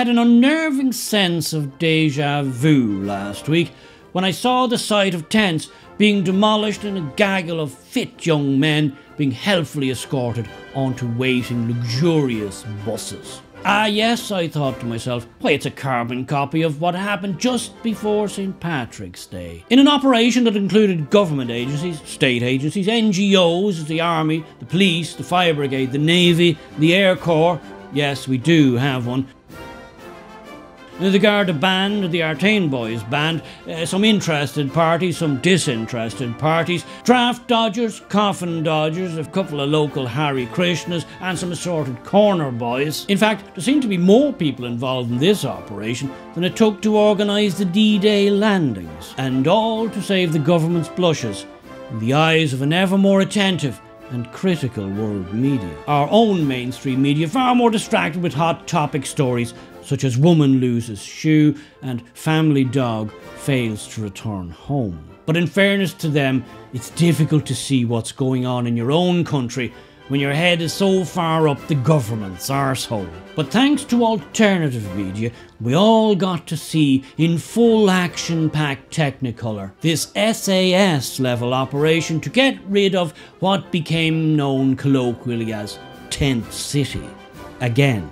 had an unnerving sense of deja vu last week when I saw the site of TENTS being demolished and a gaggle of fit young men being helpfully escorted onto waiting luxurious buses. Ah yes, I thought to myself, why, it's a carbon copy of what happened just before St. Patrick's Day. In an operation that included government agencies, state agencies, NGOs, the army, the police, the fire brigade, the navy, the air corps. Yes, we do have one. The Garda band, the Artane Boys band, some interested parties, some disinterested parties, draft dodgers, coffin dodgers, a couple of local Hare Krishnas and some assorted corner boys. In fact, there seemed to be more people involved in this operation than it took to organise the D-Day landings, and all to save the government's blushes in the eyes of an ever more attentive and critical world media. Our own mainstream media far more distracted with hot topic stories such as woman loses shoe and family dog fails to return home. But in fairness to them, it's difficult to see what's going on in your own country when your head is so far up the government's arsehole. But thanks to alternative media, we all got to see in full action-packed technicolor this SAS level operation to get rid of what became known colloquially as Tent City again.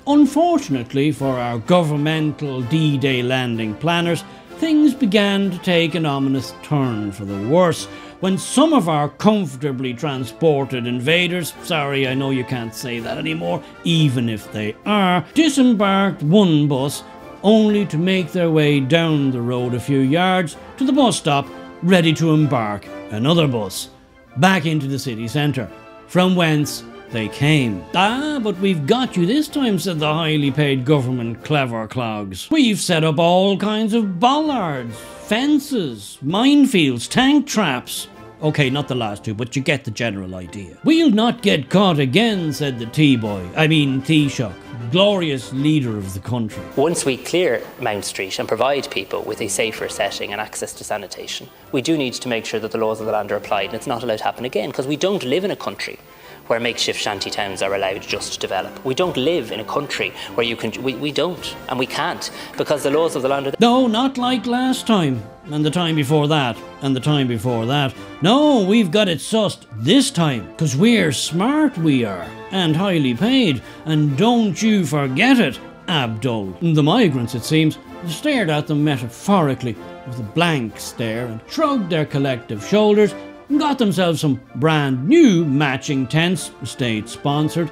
Unfortunately for our governmental D-Day landing planners, things began to take an ominous turn for the worse when some of our comfortably transported invaders, sorry, I know you can't say that anymore, even if they are, disembarked one bus only to make their way down the road a few yards to the bus stop, ready to embark another bus back into the city centre, from whence they came. Ah, but we've got you this time, said the highly paid government clever clogs. We've set up all kinds of bollards, fences, minefields, tank traps. Okay, not the last two, but you get the general idea. We'll not get caught again, said the Taoiseach, glorious leader of the country. Once we clear Mount Street and provide people with a safer setting and access to sanitation, we do need to make sure that the laws of the land are applied, and it's not allowed to happen again, because we don't live in a country where makeshift shanty towns are allowed just to develop. We don't live in a country where you can, we don't, and we can't, because the laws of the land are... No, not like last time, and the time before that, and the time before that. No, we've got it sussed this time, because we're smart, we are, and highly paid, and don't you forget it, Abdul. The migrants, it seems, stared at them metaphorically with a blank stare and shrugged their collective shoulders and got themselves some brand new matching tents, state-sponsored,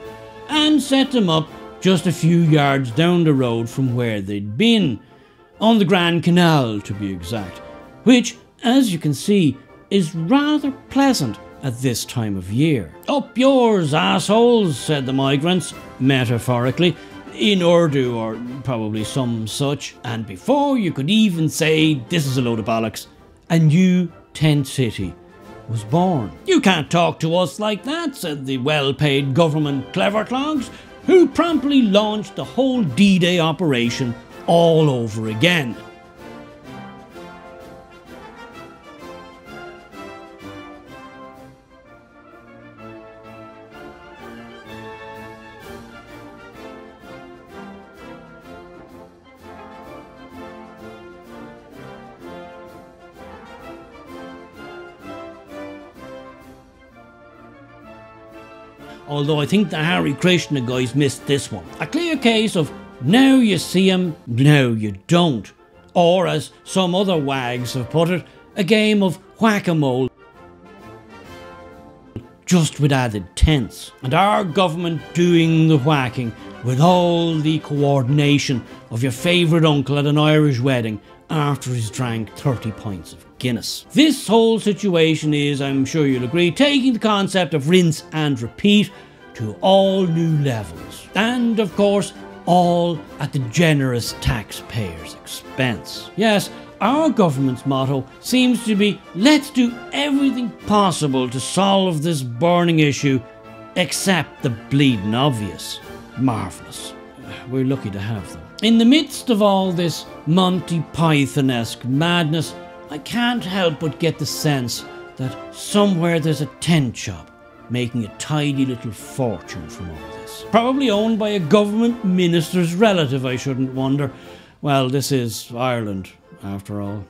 and set them up just a few yards down the road from where they'd been, on the Grand Canal to be exact, which, as you can see, is rather pleasant at this time of year. Up yours, assholes, said the migrants, metaphorically, in Urdu or probably some such, and before you could even say this is a load of bollocks, a new tent city was born. You can't talk to us like that, said the well-paid government clever clogs, who promptly launched the whole D-Day operation all over again. Although I think the Hare Krishna guys missed this one. A clear case of now you see him, now you don't. Or as some other wags have put it, a game of whack-a-mole, just with added tense. And our government doing the whacking with all the coordination of your favourite uncle at an Irish wedding after he's drank 30 pints of Guinness. This whole situation is, I'm sure you'll agree, taking the concept of rinse and repeat to all new levels. And of course, all at the generous taxpayers' expense. Yes, our government's motto seems to be, let's do everything possible to solve this burning issue, except the bleeding obvious. Marvellous. We're lucky to have them. In the midst of all this Monty Python-esque madness, I can't help but get the sense that somewhere there's a tent shop making a tidy little fortune from all this. place. Probably owned by a government minister's relative, I shouldn't wonder. Well, this is Ireland, after all.